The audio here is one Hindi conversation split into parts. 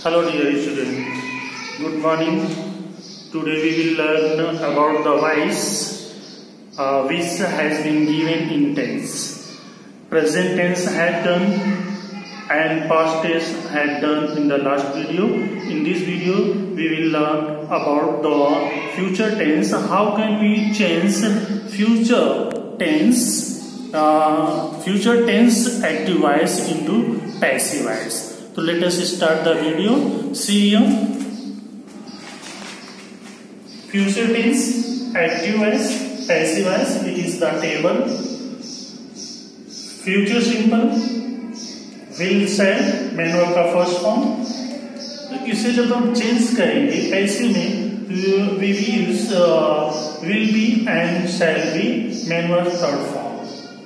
Hello dear student, good morning. Today we will learn about the voice which has been given in tense. Present tense had done and past tense had done in the last video. In this video we will learn about the future tense. How can we change future tense active voice into passive voice? So let us start the video. See here, future tense, active voice, passive voice. It is the table. Future simple, will, shall, main verb का फर्स्ट फॉर्म. तो इसे जब हम चेंज करेंगे पैसिव में, we will use will be and shall be main verb third form.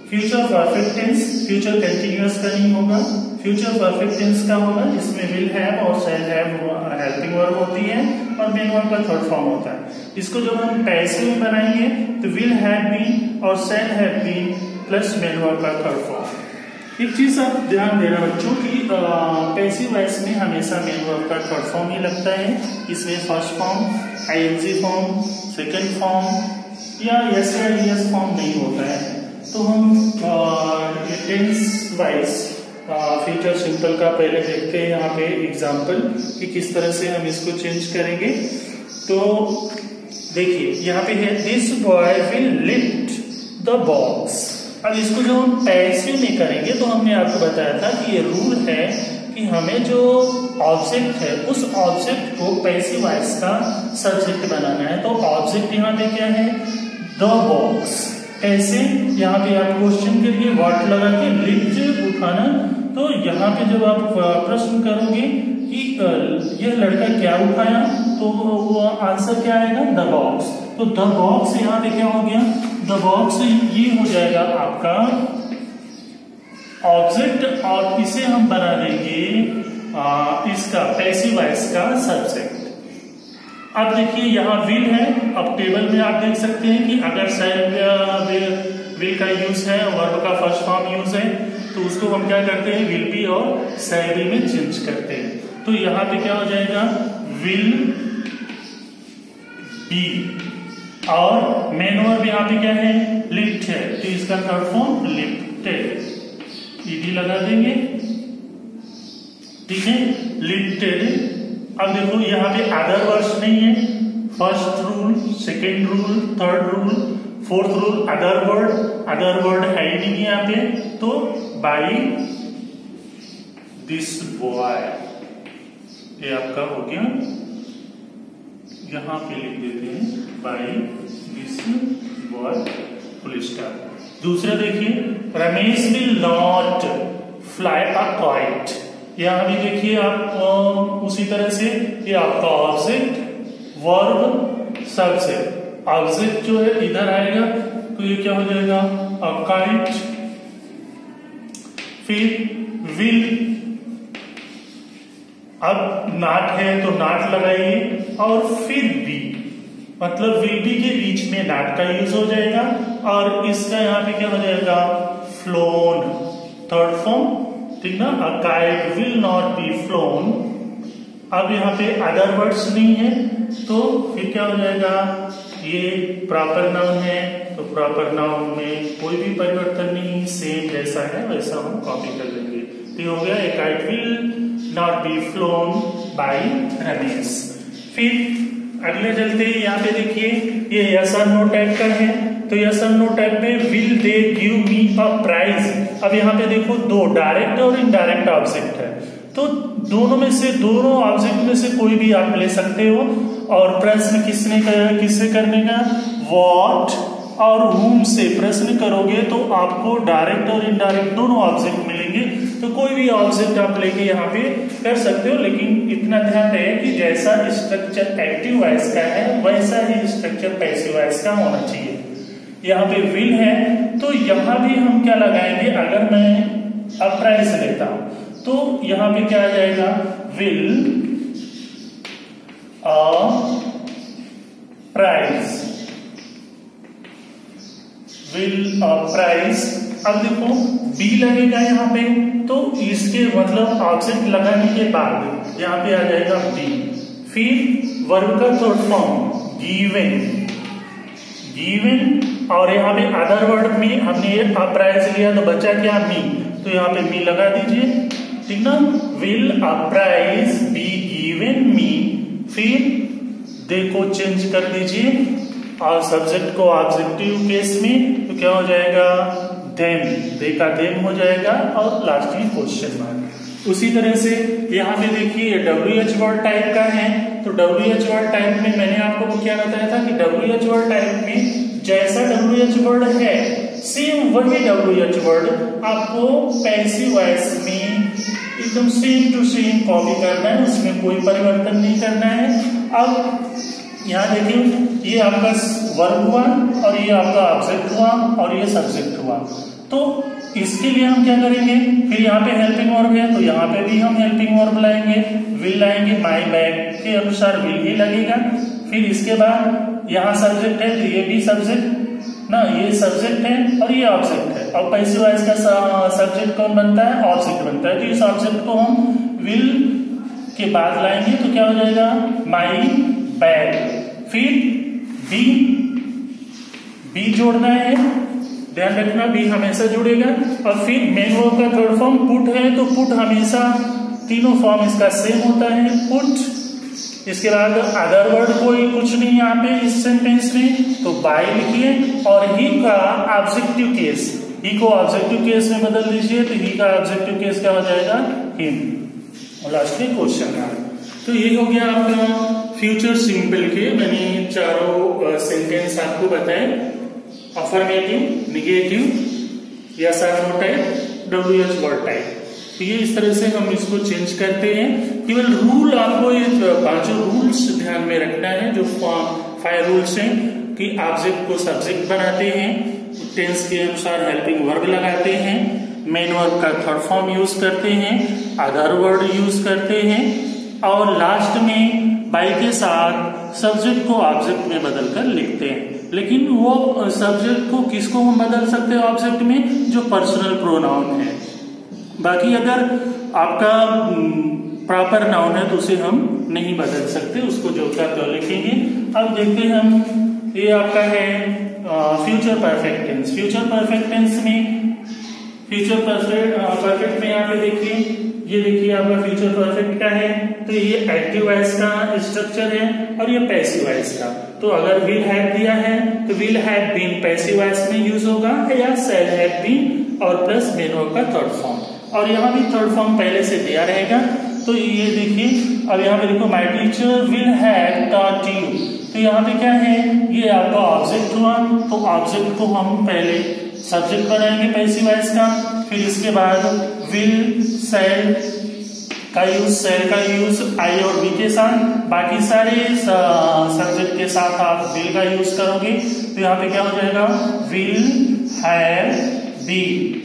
Future perfect tense, future continuous का नहीं होगा. फ्यूचर परफेक्ट टेंस का होगा जिसमें विल हैव और शैल हैव हेल्पिंग वर्ब होती है और मेन वर्ब का थर्ड फॉर्म होता है. इसको जब हम पैसिव में बनाएंगे तो विल हैव बीन और shall have been plus main verb का थर्ड फॉर्म. एक चीज आप ध्यान देना बच्चों की पैसिव वॉइस में हमेशा मेन वर्ब का थर्ड फॉर्म ही लगता है. इसमें first form, ING form, second form या यस या यस फॉर्म नहीं होता है. तो हम टेंस वाइज फ्यूचर सिंपल का पहले देखते हैं यहाँ पे एग्जाम्पल कि किस तरह से हम इसको चेंज करेंगे. तो देखिए यहाँ पे है this boy will lift the box. अब इसको जब हम पैसिव में करेंगे तो हमने आपको बताया था कि ये रूल है कि हमें जो ऑब्जेक्ट है उस ऑब्जेक्ट को पैसिव वॉइस का सब्जेक्ट बनाना है. तो ऑब्जेक्ट यहाँ पे क्या है, द बॉक्स. कैसे, यहाँ पे आप क्वेश्चन के लिए व्हाट लगा के लिफ्ट उठाना. तो यहाँ पे जब आप प्रश्न करोगे कि यह लड़का क्या उठाया तो वो आंसर क्या आएगा, द बॉक्स. तो द बॉक्स यहाँ पे क्या हो गया, द बॉक्स ये हो जाएगा आपका ऑब्जेक्ट और इसे हम बना देंगे इसका पैसिव वॉइस का सब्जेक्ट. अब देखिए यहाँ विल है. अब टेबल में आप देख सकते हैं कि अगर विल का यूज है, वर्ब का फर्स्ट फॉर्म यूज है, तो उसको हम क्या करते हैं, विल बी और शैल बी में चेंज करते हैं. तो यहाँ पे क्या हो जाएगा, विल बी और मेन वर्ब यहाँ पे क्या है, लिफ्ट है. तो इसका थर्ड फॉर्म लिफ्टेड, ईडी लगा देंगे. ठीक है, लिफ्टेड. अब देखो यहाँ पे अदर वर्ड्स नहीं है. First rule, second rule, third rule, fourth rule, other word है ही नहीं यहाँ पे. तो बाई दिस बॉय, ये आपका हो गया. यहाँ पे लिख देते हैं by this boy full stop. दूसरा देखिए, Ramesh will not fly a kite. यहाँ भी देखिए आप उसी तरह से ये आपका ऑब्जेक्ट, वर्ब, सब्जेक्ट. ऑब्जेक्ट जो है इधर आएगा तो ये क्या हो जाएगा, अ काइट. फिर विल, अब नॉट है तो नॉट लगाइए और फिर बी, मतलब विल बी के बीच में नॉट का यूज हो जाएगा और इसका यहाँ पे क्या हो जाएगा, फ्लोन, थर्ड फॉर्म. ठीक ना, a kite will not be phloem. अब यहाँ पे अदर वर्ड्स नहीं है तो फिर क्या हो जाएगा, ये प्रॉपर नाउन है तो प्रॉपर नाउन में कोई भी परिवर्तन नहीं, सेम जैसा है वैसा हम कॉपी कर लेंगे. तो हो गया, a kite will not be flown by Ramesh. फिर अगले चलते हैं. यहाँ पे देखिए ये यस और नो टाइप का है. तो यस और नो टाइप में will they give me a prize. अब यहाँ पे देखो दो डायरेक्ट और इनडायरेक्ट ऑब्जेक्ट है. तो दोनों ऑब्जेक्ट में से कोई भी आप ले सकते हो. और प्रश्न किससे करने का, व्हाट और whom से प्रश्न करोगे तो आपको डायरेक्ट और इनडायरेक्ट दोनों ऑब्जेक्ट मिलेंगे. तो कोई भी ऑब्जेक्ट आप लेके यहाँ पे कर सकते हो, लेकिन इतना ध्यान रहे कि जैसा स्ट्रक्चर एक्टिव वॉइस का है वैसा ही स्ट्रक्चर पैसिव वॉइस का होना चाहिए. यहाँ पे विल है तो यहाँ भी हम क्या लगाएंगे, अगर मैं अब प्राइस लेता हूं तो यहाँ पे क्या आ जाएगा, विल प्राइस, विल प्राइस. अब देखो बी लगेगा यहाँ पे, तो इसके मतलब ऑब्जेक्ट लगाने के बाद यहाँ पे आ जाएगा बी। फिर वर्ब का थर्ड फॉर्म गिवन, गिवन, और यहाँ पे अदर वर्ड में हमने अपराइज लिया तो बचा क्या मी, तो यहाँ पे मी लगा दीजिए, ठीक ना। विल अपराइज बी गिवन मी, फिर दे को चेंज कर दीजिए और सब्जेक्ट को ऑब्जेक्टिव केस में तो क्या हो जाएगा देम, दे का देम हो जाएगा और लास्ट में क्वेश्चन मार्क। उसी तरह से यहाँ पे देखिए WH वर्ड टाइप का है, तो WH वर्ड टाइप में मैंने आपको क्या बताया था कि WH वर्ड टाइप में जैसा WH वर्ड है सेम वही WH वर्ड आपको पैसिव वॉइस में एकदम सेम टू सेम कॉपी करना है, उसमें कोई परिवर्तन नहीं करना है। अब यहाँ देखिए ये आपका वर्ब हुआ और ये आपका ऑब्जेक्ट हुआ और ये सब्जेक्ट हुआ, तो इसके लिए हम क्या करेंगे, फिर यहाँ पे हेल्पिंग वर्ब है तो यहाँ पे भी हम हेल्पिंग वर्ब लाएंगे, विल लाएंगे, माई बैग के अनुसार विल ही लगेगा। फिर इसके बाद यहाँ सब्जेक्ट है तो ये भी सब्जेक्ट ना, ये सब्जेक्ट है और ये ऑब्जेक्ट है, और पैसिव वॉइस का सब्जेक्ट कौन बनता है, ऑब्जेक्ट बनता है, तो इस ऑब्जेक्ट को हम विल के बाद लाएंगे तो क्या हो जाएगा माई बैग। फिर बी, बी जोड़ना है, ध्यान रखना बी हमेशा जुड़ेगा। और फिर मेन वर्ब का थर्ड फॉर्म पुट है तो पुट हमेशा तीनों फॉर्म इसका सेम होता है, पुट। इसके बाद अदर वर्ड कोई कुछ नहीं यहाँ पे इस सेंटेंस में, तो बाय लिखिए और ही का ऑब्जेक्टिव केस, ही को ऑब्जेक्टिव केस में बदल दीजिए, तो ही का ऑब्जेक्टिव केस क्या हो जाएगा हिम, और लास्ट में क्वेश्चन का। तो ये हो गया आपका फ्यूचर सिंपल के मैंने चारों सेंटेंस आपको बताए, अफर्मेटिव, निगेटिव, यस और no type, WH word type. तो ये इस तरह से हम इसको चेंज करते हैं। केवल रूल आपको ये पांचों रूल्स ध्यान में रखना है, जो 5 रूल्स हैं कि ऑब्जेक्ट को सब्जेक्ट बनाते हैं, टेंस के अनुसार हेल्पिंग वर्ब लगाते हैं, मेन वर्ब का थर्ड फॉर्म यूज करते हैं, अदर वर्ड यूज करते हैं, और लास्ट में बाय के साथ सब्जेक्ट को ऑब्जेक्ट में बदलकर लिखते हैं। लेकिन वो सब्जेक्ट को किसको हम बदल सकते हैं ऑब्जेक्ट में, जो पर्सनल प्रोनाउन है। बाकी अगर आपका प्रॉपर नाउन है तो उसे हम नहीं बदल सकते, उसको जो का तो लिखेंगे। अब देखते हैं हम, ये आपका है future perfect tense. Future perfect tense में, फ्यूचर परफेक्ट में यहाँ पे देखिए, ये देखिए आपका फ्यूचर परफेक्ट का है, तो ये एक्टिव वॉइस का स्ट्रक्चर है और ये पैसिव वॉइस का। तो अगर विल हैव दिया है तो will have been passive voice में यूज होगा, या शैल हैव बीन और प्लस मेन वर्ब का थर्ड फॉर्म, और यहाँ भी थर्ड फॉर्म पहले से दिया रहेगा। तो ये देखिए अब यहाँ पे देखो my teacher will have taught you, तो यहाँ पे क्या है, ये आपका ऑब्जेक्ट हुआ, तो ऑब्जेक्ट को हम पहले सब्जेक्ट बनाएंगे पैसिव वॉइस का, फिर इसके बाद विल, शैल का यूज आई और बी के साथ, बाकी सारे सब्जेक्ट के साथ आप विल का यूज करोगे, तो यहाँ पे क्या हो जाएगा विल हैव बीन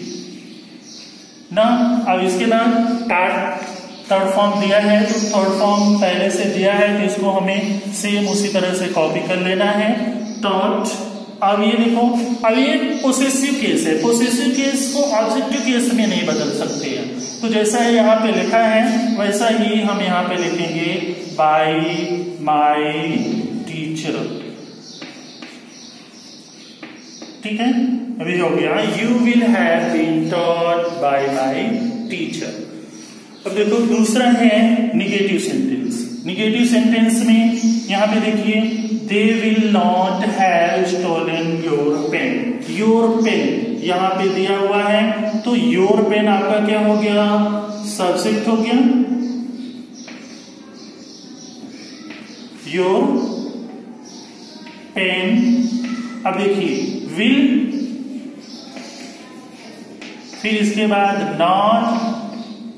ना। अब इसके बाद थर्ड फॉर्म दिया है, तो थर्ड फॉर्म पहले से दिया है तो इसको हमें सेम उसी तरह से कॉपी कर लेना है, टॉट। अब ये देखो, अब ये पोसेसिव केस है, पोसेसिव केस को ऑब्जेक्टिव केस में नहीं बदल सकते हैं, तो जैसा है यहाँ पे लिखा है वैसा ही हम यहाँ पे लिखेंगे बाय माय टीचर, ठीक है। अभी हो गया you will have been taught by my teacher. अब देखो दूसरा है निगेटिव सेंटेंस। निगेटिव सेंटेंस में यहाँ पे देखिए they will not have stolen your pen. Your pen यहाँ पे दिया हुआ है, तो योर पेन आपका क्या हो गया, सब्जेक्ट हो गया, योर पेन। अब देखिए विल, फिर इसके बाद नॉट,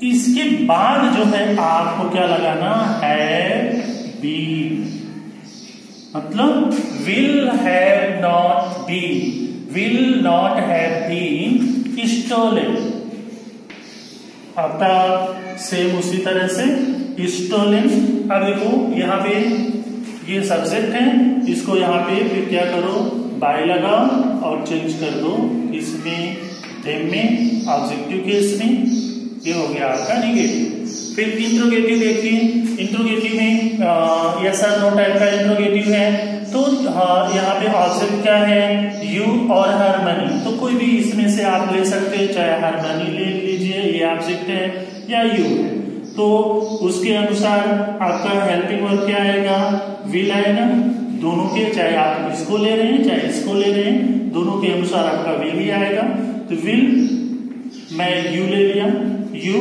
इसके बाद जो है आपको क्या लगाना है, बीन, मतलब will have not been, will not have been stolen. आपका सेम उसी तरह से स्टोलन। अब देखो यहाँ पे ये सब्जेक्ट है, इसको यहाँ पे फिर क्या करो, बाय लगाओ और चेंज कर दो इसमें देम में, ऑब्जेक्टिव केस में, ये हो गया आपका नेगेटिव। फिर इंट्रोगेटिव देखिए, इंट्रोगेटिव में यस और नो टाइप का इंट्रोगेटिव है, तो यहाँ पे ऑब्जेक्ट क्या है, यू और हारमनी, तो कोई भी इसमें से आप ले सकते हैं, चाहे हारमनी ले लीजिए, ये ऑब्जेक्ट है या यू है, तो उसके अनुसार आपका हेल्पिंग वर्ब क्या आएगा, विल आएगा, दोनों के, चाहे आप इसको ले रहे हैं चाहे इसको ले रहे हैं, दोनों के अनुसार आपका विल ही आएगा। तो विल, मैं यू ले लिया, यू,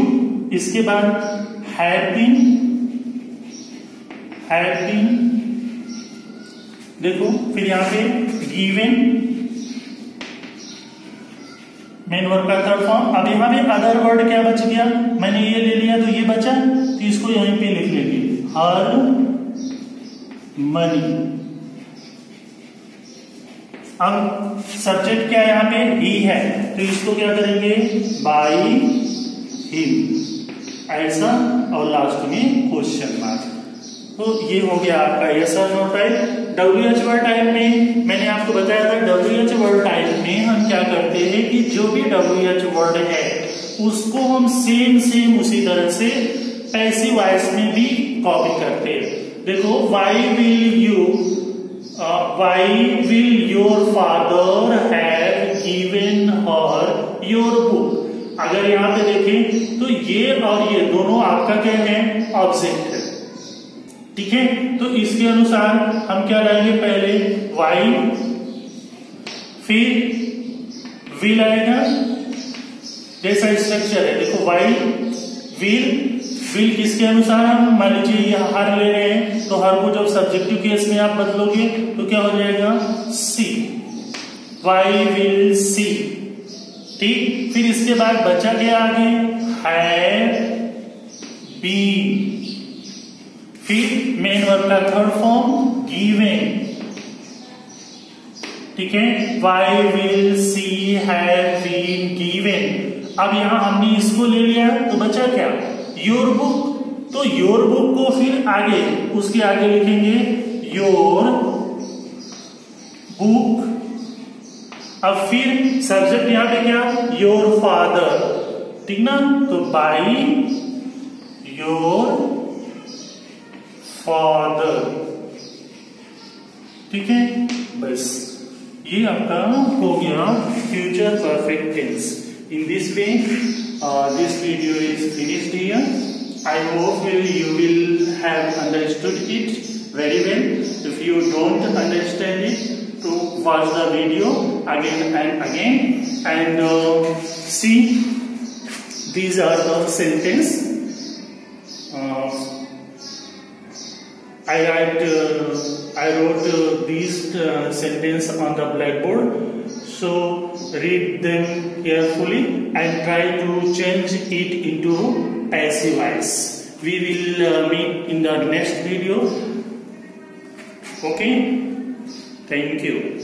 इसके बाद हैव बीन, देखो, फिर यहाँ पे गिवन, मेन वर्ब का थर्ड फॉर्म। अब यहाँ पे अदर वर्ड क्या बच गया, मैंने ये ले लिया तो ये बचा, तो इसको यहीं पे लिख लेंगे, हर मनी। अब सब्जेक्ट क्या है यहाँ पे, ही है, तो इसको क्या करेंगे, बाय हिम, ऐसा, और लास्ट में क्वेश्चन मार्क। तो ये हो गया आपका यस और no type. WH word type में मैंने आपको बताया था, WH वर्ड टाइप में हम क्या करते हैं कि जो भी WH वर्ड है उसको हम सेम उसी तरह से पैसिव वॉइस में भी कॉपी करते हैं। देखो, why will your father have given her your book. अगर यहाँ पे देखें तो ये और ये दोनों आपका क्या है, ऑब्जेक्ट है, ठीक है। तो इसके अनुसार हम क्या लाएंगे, पहले वाई, फिर विल आएगा, जैसा स्ट्रक्चर है, देखो वाई विल किसके अनुसार, हम मान लीजिए ये हर ले रहे हैं, तो हर को जब सब्जेक्टिव केस में आप बदलोगे तो क्या हो जाएगा, सी, वाई विल सी, ठीक। फिर इसके बाद बचा क्या आगे, हैव बीन, फिर मेन वर्ब का थर्ड फॉर्म गिवन, ठीक है, why will she have been given. अब यहां हमने इसको ले लिया तो बचा क्या, योर बुक, तो योर बुक को फिर आगे, उसके आगे लिखेंगे योर बुक। अब फिर सब्जेक्ट यहां पे क्या, योर फादर, ठीक ना, तो बाय योर फादर, ठीक है। बस ये आपका हो गया future perfect tense. In this way this video is finished here. I hope you will have understood it very well. If you don't understand it, to watch the video again and again and see these are the sentence. I wrote these sentence on the blackboard, so read them carefully and try to change it into passive voice. We will meet in the next video. Okay, thank you.